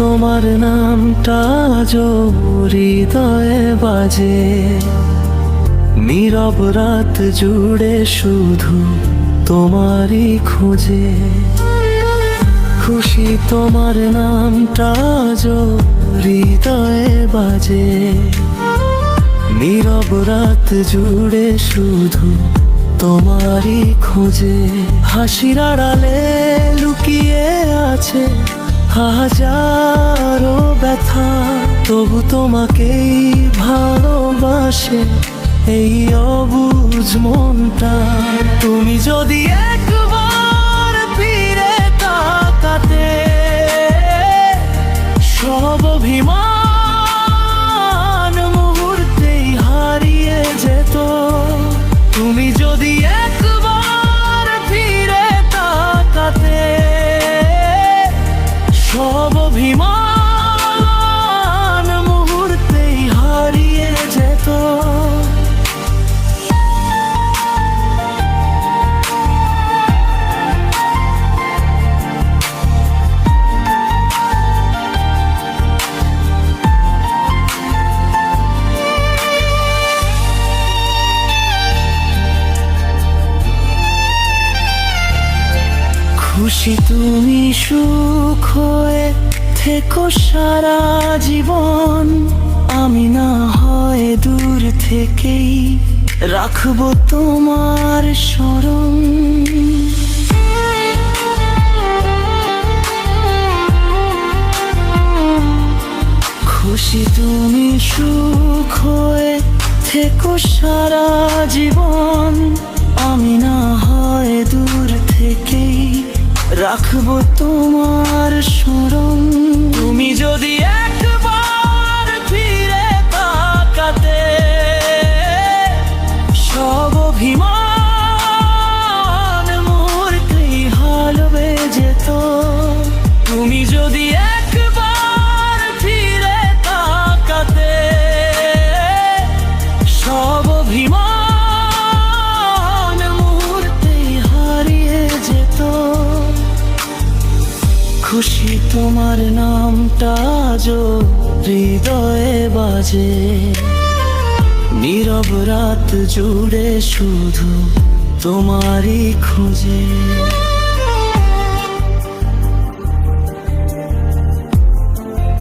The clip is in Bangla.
তোমার নামটা আজও হৃদয়ে বাজে, নীরব রাত জুড়ে শুধু তোমারই খোঁজে। খুশি তোমার নামটা আজও হৃদয়ে বাজে, নীরব রাত জুড়ে শুধু তোমারই খোঁজে। হাসির আড়ালে লুকিয়ে আছে হাজারো ব্যথা, তবু তোমাকেই ভালোবাসে এই অবুঝ মনটা। তুমি যদি একবার ফিরে তাকাতে, সব অভিমান মুহূর্তেই হারিয়ে যেত। তুমি যদি একবার ফিরে তাকাতে, সব অভিমান মুহূর্তেই হারিয়ে যেত। খুশি তুমি সুখ হয়ে থেকো সারা জীবন, আমি না হয় দূর থেকেই রাখবো তোমার স্মরণ। খুশি তুমি সুখ হয়ে থেকো সারা জীবন, আমি না হয় দূর থেকেই রাখবো তোমার স্মরণ। তুমি যদি একবার ফিরে তাকাতে, সব অভিমান মুহূর্তেই হালবে যেত। তুমি যদি একবার ফিরে তাকাতে, সব অভিমান মুহূর্তেই হারিয়ে যেত। খুশি তোমার নামটা আজও হৃদয়ে বাজে, নীরব রাত জুড়ে শুধু তোমারই খোঁজে।